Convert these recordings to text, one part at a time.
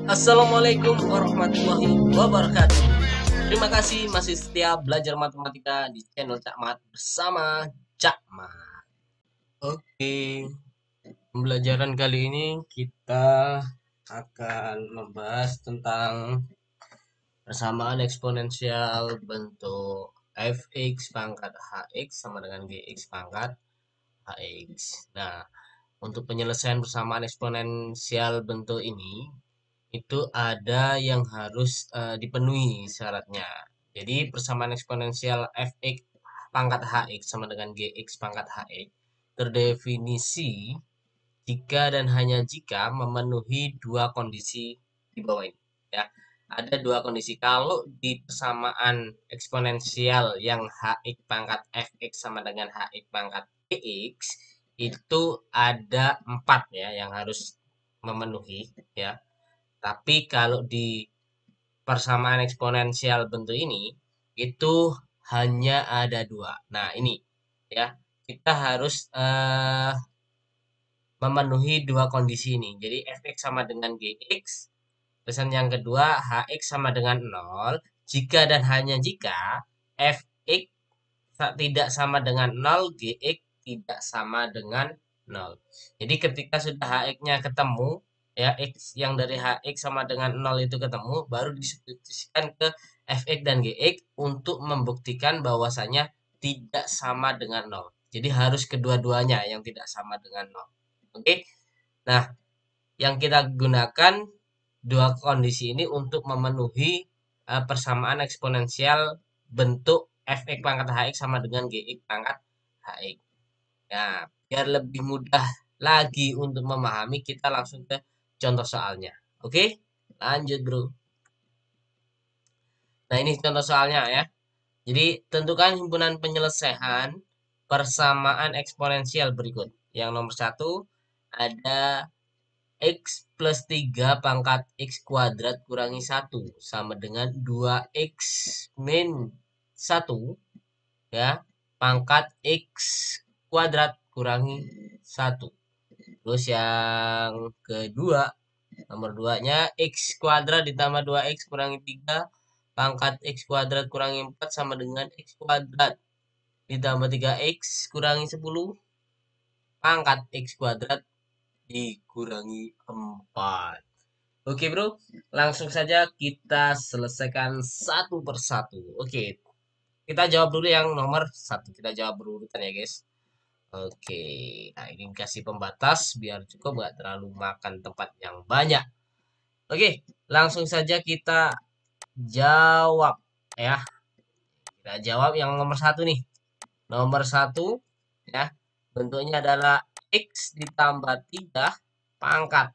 Assalamualaikum warahmatullahi wabarakatuh. Terima kasih masih setia belajar matematika di channel Cak Mat bersama Cak Mat. Oke, pembelajaran kali ini kita akan membahas tentang persamaan eksponensial bentuk fx pangkat hx sama dengan gx pangkat hx. Nah, untuk penyelesaian persamaan eksponensial bentuk ini itu ada yang harus dipenuhi syaratnya. Jadi persamaan eksponensial fx pangkat hx sama dengan gx pangkat hx terdefinisi jika dan hanya jika memenuhi dua kondisi di bawah ini. Ya, ada dua kondisi. Kalau di persamaan eksponensial yang hx pangkat fx sama dengan hx pangkat gx itu ada 4 ya yang harus memenuhi ya. Tapi kalau di persamaan eksponensial bentuk ini itu hanya ada 2. Nah, ini ya. Kita harus memenuhi dua kondisi ini. Jadi fx sama dengan gx. Pesan yang kedua, hx sama dengan 0 jika dan hanya jika fx tidak sama dengan 0, gx tidak sama dengan 0. Jadi ketika sudah hx-nya ketemu, ya x yang dari hx sama dengan 0 itu ketemu, baru disubstitusikan ke fx dan gx untuk membuktikan bahwasanya tidak sama dengan 0. Jadi harus kedua-duanya yang tidak sama dengan 0. Oke. Nah, yang kita gunakan dua kondisi ini untuk memenuhi persamaan eksponensial bentuk fx pangkat hx sama dengan gx pangkat hx. Nah, biar lebih mudah lagi untuk memahami, kita langsung ke contoh soalnya. Oke, lanjut bro. Nah, ini contoh soalnya ya. Jadi, tentukan himpunan penyelesaian persamaan eksponensial berikut. Yang nomor 1 ada x plus 3 pangkat x kuadrat kurangi 1 sama dengan 2x min 1 ya pangkat x kuadrat kurangi 1. Terus yang kedua, nomor 2-nya x kuadrat ditambah 2x kurangi 3 pangkat x kuadrat kurangi 4 sama dengan x kuadrat ditambah 3x kurangi 10 pangkat x kuadrat dikurangi 4. Oke bro, langsung saja kita selesaikan satu persatu. Oke, kita jawab dulu yang nomor 1. Kita jawab berurutan ya guys. Oke, nah ini kasih pembatas biar cukup nggak terlalu makan tempat yang banyak. Oke, langsung saja kita jawab ya. Kita jawab yang nomor 1 nih. Nomor 1 ya, bentuknya adalah x ditambah 3 pangkat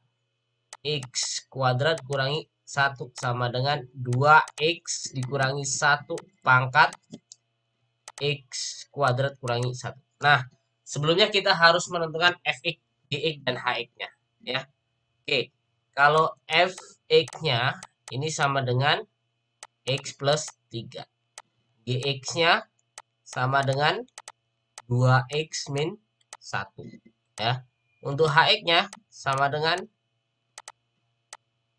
x kuadrat kurangi 1 sama dengan 2x dikurangi 1 pangkat x kuadrat kurangi 1. Nah, sebelumnya kita harus menentukan fx, gx, dan hx-nya. Ya. Oke, kalau fx-nya ini sama dengan x plus 3. Gx-nya sama dengan 2x min 1. Ya. Untuk hx-nya sama dengan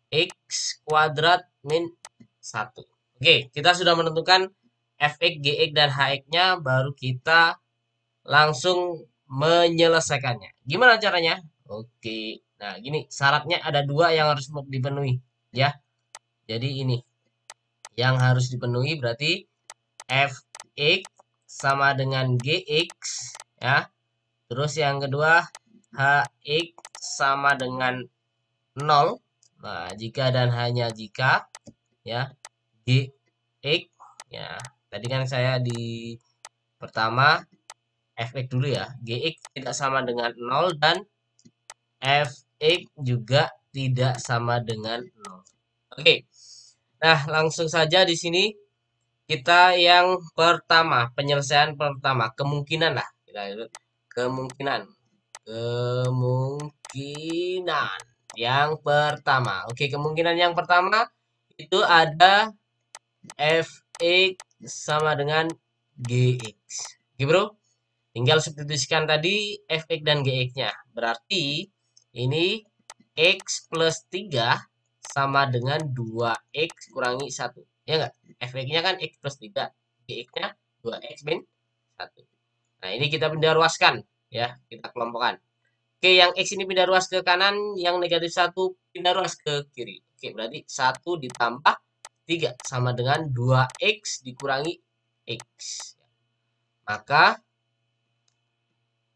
x kuadrat min 1. Oke, kita sudah menentukan fx, gx, dan hx-nya, baru kita langsung menyelesaikannya. Gimana caranya? Oke, nah gini, syaratnya ada 2 yang harus dipenuhi. Ya, jadi ini yang harus dipenuhi berarti fx sama dengan gx. Ya, terus yang kedua hx sama dengan 0. Nah, jika dan hanya jika ya gx ya. Tadi kan saya di pertama fx dulu ya. Gx tidak sama dengan 0 dan fx juga tidak sama dengan 0. Oke. Nah, langsung saja di sini kita yang pertama, penyelesaian pertama, kemungkinan lah. Kita lihat kemungkinan. Kemungkinan yang pertama. Oke, kemungkinan yang pertama itu ada fx sama dengan gx. Oke, bro. Tinggal substitusikan tadi fx dan gx-nya. Berarti ini x plus 3 sama dengan 2x kurangi 1. Ya enggak? Fx-nya kan x plus 3. Gx-nya 2x min 1. Nah, ini kita pindah ruaskan. Ya, kita kelompokkan. Oke, yang x ini pindah ruas ke kanan, yang negatif 1 pindah ruas ke kiri. Oke, berarti 1 ditambah 3 sama dengan 2x dikurangi x. Maka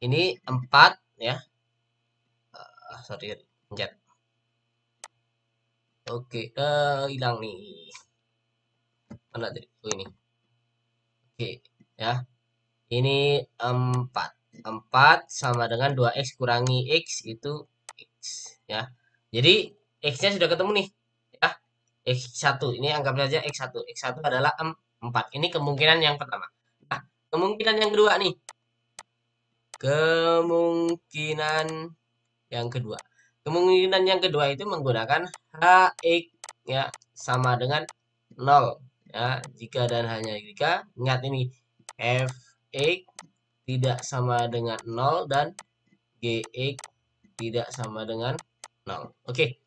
ini 4 ya. Sorry, pencet. Oke, hilang nih. Mana tadi? Oh, ini. Oke, ya. Ini 4. 4 sama dengan 2x kurangi x itu x ya. Jadi x-nya sudah ketemu nih ya. X1 ini anggap saja x1. X1 adalah 4. Ini kemungkinan yang pertama. Nah, kemungkinan yang kedua nih. Kemungkinan yang kedua. Kemungkinan yang kedua itu menggunakan hx ya sama dengan 0 ya. Jika dan hanya jika, ingat ini fx tidak sama dengan 0 dan gx tidak sama dengan 0. Oke.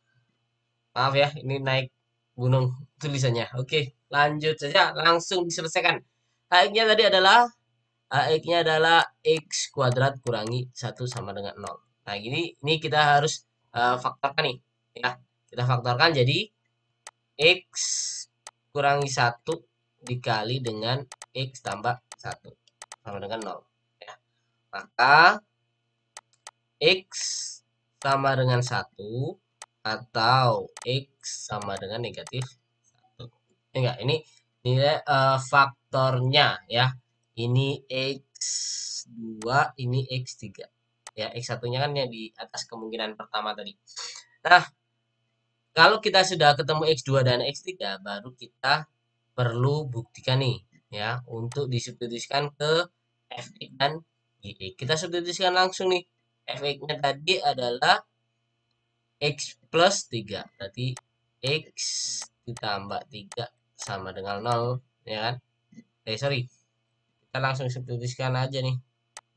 Maaf ya, ini naik gunung tulisannya. Oke, lanjut saja langsung diselesaikan. AX-nya tadi adalah AX-nya adalah x kuadrat kurangi 1 sama dengan 0. Nah, ini kita harus faktorkan nih ya. Kita faktorkan jadi x kurangi 1 dikali dengan x tambah 1 sama dengan 0 ya. Maka x sama dengan 1 atau x sama dengan negatif 1. Enggak, ini nilai faktornya ya. Ini x2, ini x3. Ya, x1-nya kan yang di atas kemungkinan pertama tadi. Nah, kalau kita sudah ketemu x2 dan x3, baru kita perlu buktikan nih ya untuk disubstitusikan ke fx dan gx. Kita substitusikan langsung nih. Fx-nya tadi adalah x plus 3. Berarti x ditambah 3 sama dengan 0. Ya kan? Sorry. Kita langsung substitusikan aja nih.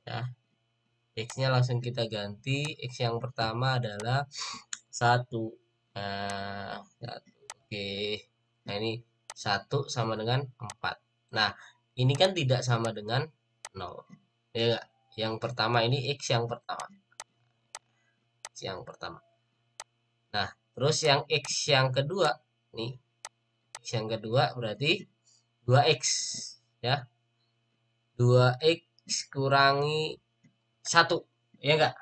Ya. X-nya langsung kita ganti. X yang pertama adalah 1. Nah, 1. Oke. Nah, ini 1 sama dengan 4. Nah, ini kan tidak sama dengan 0. Ya enggak? Yang pertama ini X yang pertama. X yang pertama. Nah, terus yang X yang kedua nih. X yang kedua berarti 2X ya. 2X kurangi 1. Ya enggak?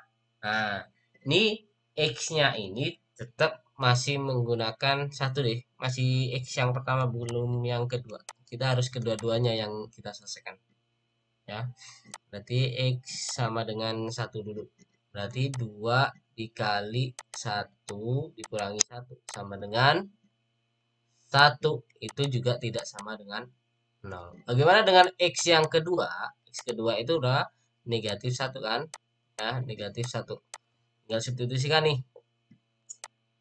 Nah, ini X-nya ini tetap masih menggunakan 1 deh. Masih X yang pertama, belum yang kedua. Kita harus kedua-duanya yang kita selesaikan. Ya. Berarti X sama dengan 1 dulu. Berarti 2 dikali 1 dikurangi 1 sama dengan 1. Itu juga tidak sama dengan 0. Bagaimana dengan X yang kedua? X kedua itu udah negatif 1 kan? Ya, negatif 1. Tinggal substitusikan nih.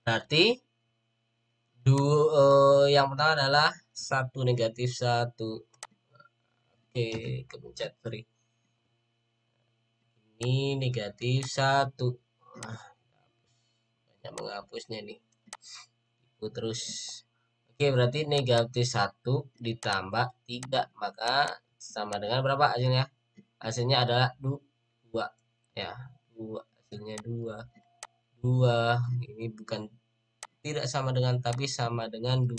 Berarti yang pertama adalah 1 negatif 1. Oke, kepencet, sorry. Ini negatif 1. Banyak menghapusnya nih. Terus. Oke, berarti negatif 1 ditambah 3. Maka sama dengan berapa hasilnya? Hasilnya adalah 2. Ya, 2. Hasilnya 2. 2. Ini bukan tidak sama dengan, tapi sama dengan 2.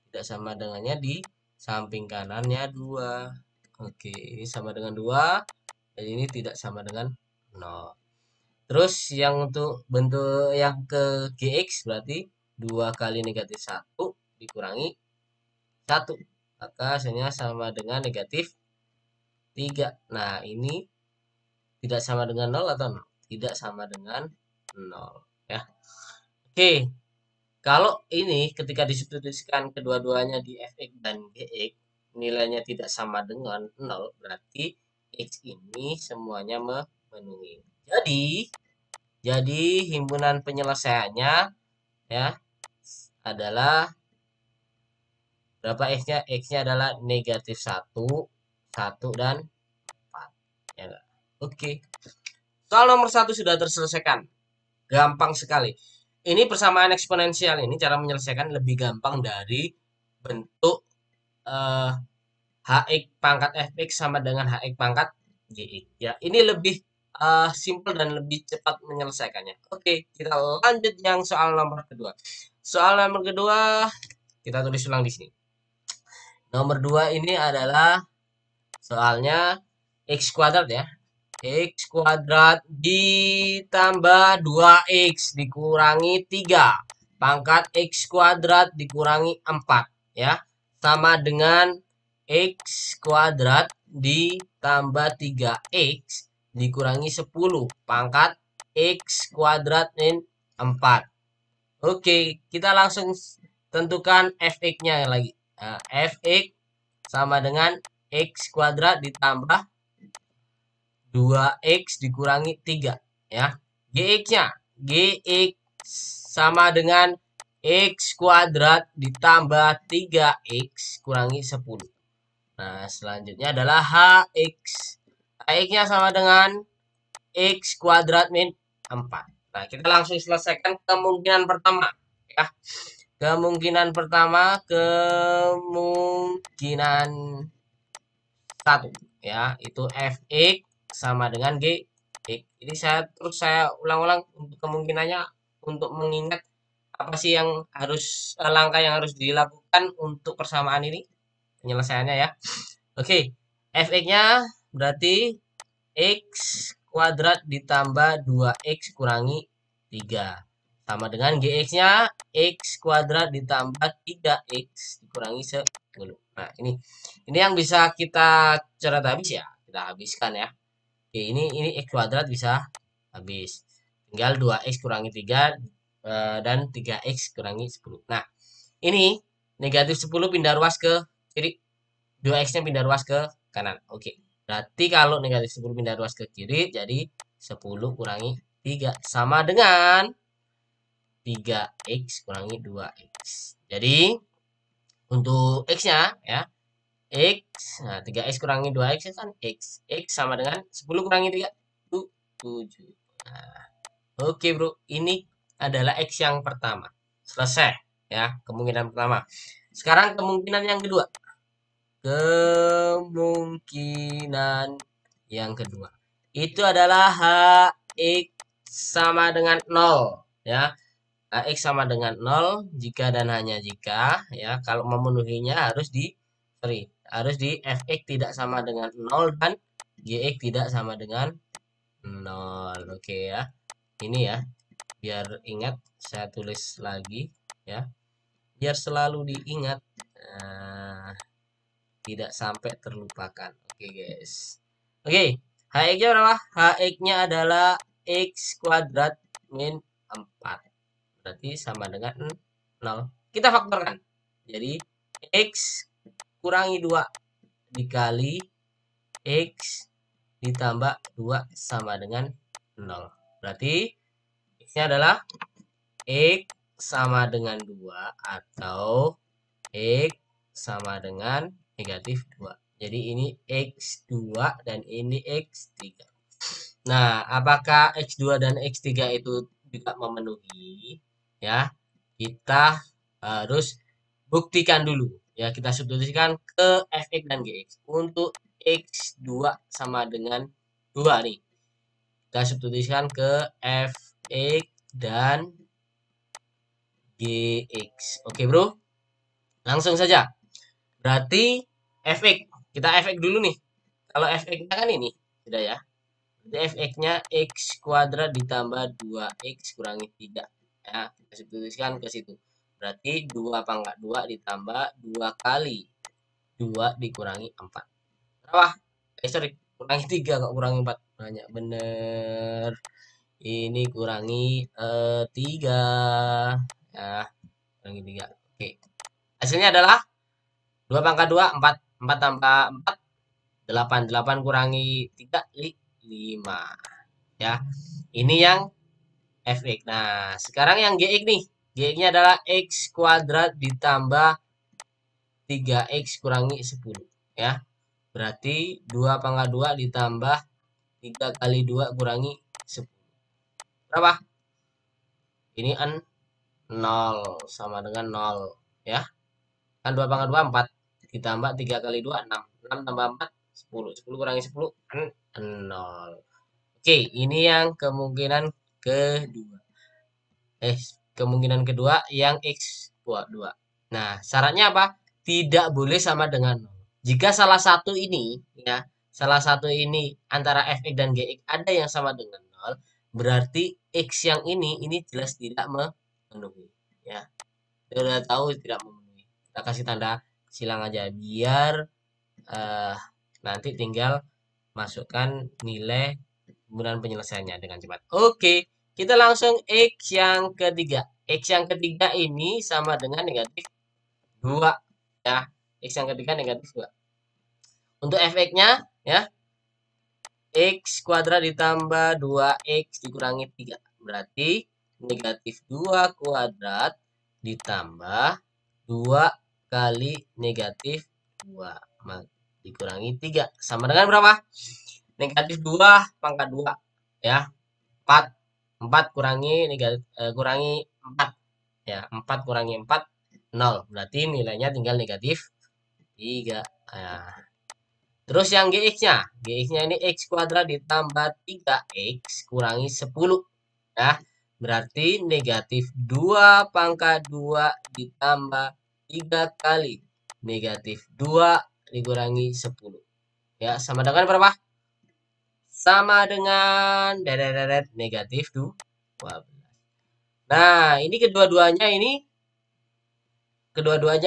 Tidak sama dengannya di samping kanannya 2. Oke, ini sama dengan 2. Dan ini tidak sama dengan 0. Terus yang untuk bentuk yang ke gx berarti 2 kali negatif 1 dikurangi 1. Maka hasilnya sama dengan negatif 3. Nah, ini tidak sama dengan 0 atau 0? Tidak sama dengan 0. Ya. Oke. Kalau ini ketika disubstitusikan kedua-duanya di fx dan gx, nilainya tidak sama dengan 0, berarti x ini semuanya memenuhi. Jadi himpunan penyelesaiannya ya adalah berapa x-nya? X-nya adalah negatif 1, 1 dan 4. Ya, oke. Soal nomor 1 sudah terselesaikan. Gampang sekali. ini persamaan eksponensial ini cara menyelesaikan lebih gampang dari bentuk eh, hx pangkat fx sama dengan hx pangkat gx. Ya, ini lebih simple dan lebih cepat menyelesaikannya. Oke, kita lanjut yang soal nomor kedua. Soal nomor kedua kita tulis ulang di sini. Nomor 2 ini adalah soalnya x kuadrat ya. X kuadrat ditambah 2x dikurangi 3 pangkat x kuadrat dikurangi 4 ya, sama dengan x kuadrat ditambah 3x dikurangi 10 pangkat x kuadrat min 4. Oke, kita langsung tentukan fx-nya lagi. Nah, fx sama dengan x kuadrat ditambah 2x dikurangi 3 ya. Gx-nya, gx sama dengan x kuadrat ditambah 3x kurangi 10. Nah, selanjutnya adalah hx. Hx-nya sama dengan x kuadrat min 4. Nah, kita langsung selesaikan kemungkinan pertama ya. Kemungkinan pertama, kemungkinan 1 ya, itu fx sama dengan g. Ini saya ulang-ulang untuk kemungkinannya untuk mengingat apa sih yang harus langkah yang harus dilakukan untuk persamaan ini penyelesaiannya ya. Oke, fx-nya berarti x kuadrat ditambah 2x kurangi 3 sama dengan gx-nya x kuadrat ditambah 3x dikurangi 10. Nah, ini yang bisa kita coret habis ya. Kita habiskan ya. Oke, ini x kuadrat bisa habis. Tinggal 2x kurangi 3 dan 3x kurangi 10. Nah, ini negatif 10 pindah ruas ke kiri. 2x-nya pindah ruas ke kanan. Oke. Berarti kalau negatif 10 pindah ruas ke kiri, jadi 10 kurangi 3 sama dengan 3x kurangi 2x. Jadi, untuk x-nya ya, x, nah 3x kurangi 2x kan x. X sama dengan 10 kurangi 3, 7. Nah, oke bro, ini adalah x yang pertama. Selesai ya, kemungkinan pertama. Sekarang kemungkinan yang kedua. Kemungkinan yang kedua itu adalah hx sama dengan 0 ya. Hx sama dengan 0 jika dan hanya jika ya, kalau memenuhinya harus di fx tidak sama dengan 0 dan gx tidak sama dengan 0. Oke ya. Ini ya, biar ingat saya tulis lagi ya. Biar selalu diingat. Nah, tidak sampai terlupakan. Oke guys. Oke, hx-nya berapa? Hx-nya adalah x kuadrat min 4. Berarti sama dengan 0. Kita faktorkan. Jadi x kurangi 2 dikali x ditambah 2 sama dengan 0. Berarti x-nya adalah x sama dengan 2 atau x sama dengan negatif 2. Jadi ini x2 dan ini x3. Nah, apakah x2 dan x3 itu juga memenuhi? Ya, kita harus buktikan dulu. Ya, kita substitusikan ke fx dan gx. Untuk x2 sama dengan 2 nih. Kita substitusikan ke fx dan gx. Oke, bro. Langsung saja. Berarti fx. Kita fx dulu nih. Kalau fx-nya kan ini. Sudah ya. Jadi fx-nya x kuadrat ditambah 2x kurangi 3. Ya, kita substitusikan ke situ. Berarti 2 pangkat 2 ditambah 2 kali 2 dikurangi 4. Berapa? Sorry. Kurangi 3 kok kurangi 4. Banyak bener. Ini kurangi 3. Ya, kurangi 3. Oke. Hasilnya adalah 2 pangkat 2, 4. 4 tambah 4, 8. 8 kurangi 3, 5. Ya, ini yang fx. Nah, sekarang yang gx nih. Gx-nya adalah x kuadrat ditambah 3x kurangi 10. Ya, berarti 2 pangkat 2 ditambah 3 kali 2 kurangi 10. Berapa? Ini 0 sama dengan 0 ya. Kan 2 pangkat 2 4 ditambah 3 kali 2 6. 6 tambah 4 10. 10 kurangi 10 0. Oke, ini yang kemungkinan kedua. Kemungkinan kedua yang X buat 2. Nah, syaratnya apa? Tidak boleh sama dengan 0. Jika salah satu ini, ya, salah satu ini antara fx dan gx ada yang sama dengan 0, berarti x yang ini jelas tidak memenuhi. Ya, kita udah tahu tidak memenuhi. Kita kasih tanda silang aja, biar eh, nanti tinggal masukkan nilai kemudian penyelesaiannya dengan cepat. Oke, kita langsung X yang ketiga. X yang ketiga ini sama dengan negatif 2. Ya, X yang ketiga negatif 2. Untuk fx-nya, ya, X kuadrat ditambah 2X dikurangi 3. Berarti negatif 2 kuadrat ditambah 2 kali negatif 2. Dikurangi 3. Sama dengan berapa? Negatif 2 pangkat 2. Ya, 4. 4 kurangi negatif kurangi 4. Ya, 4 kurangi 4 0. Berarti nilainya tinggal negatif 3. Nah, terus yang gx-nya. Gx-nya ini x kuadrat ditambah 3x kurangi 10. Ya, berarti negatif 2 pangkat 2 ditambah 3 kali negatif 2 dikurangi 10. Ya, sama dengan berapa? Sama dengan negatif 12. Nah, ini kedua-duanya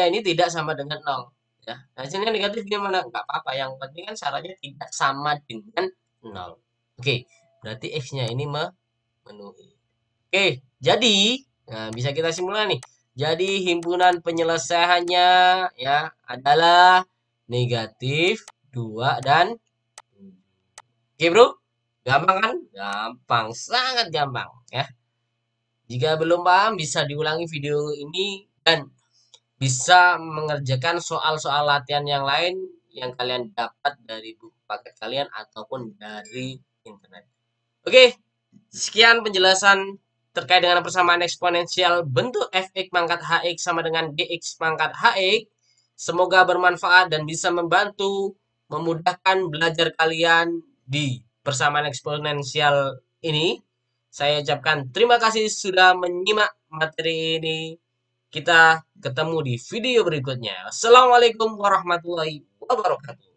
ini tidak sama dengan 0. Ya, hasilnya negatif gimana? Nggak apa-apa. Yang penting kan syaratnya tidak sama dengan 0. Oke, berarti x-nya ini memenuhi. Oke, jadi nah, bisa kita simpulkan nih. Jadi himpunan penyelesaiannya ya adalah negatif 2 dan 7. Oke, Bro. Gampang kan? Gampang, sangat gampang ya. Jika belum paham bisa diulangi video ini dan bisa mengerjakan soal-soal latihan yang lain yang kalian dapat dari buku paket kalian ataupun dari internet. Oke, sekian penjelasan terkait dengan persamaan eksponensial bentuk fx pangkat hx sama dengan gx pangkat hx. Semoga bermanfaat dan bisa membantu memudahkan belajar kalian di persamaan eksponensial ini. Saya ucapkan terima kasih sudah menyimak materi ini. Kita ketemu di video berikutnya. Assalamualaikum warahmatullahi wabarakatuh.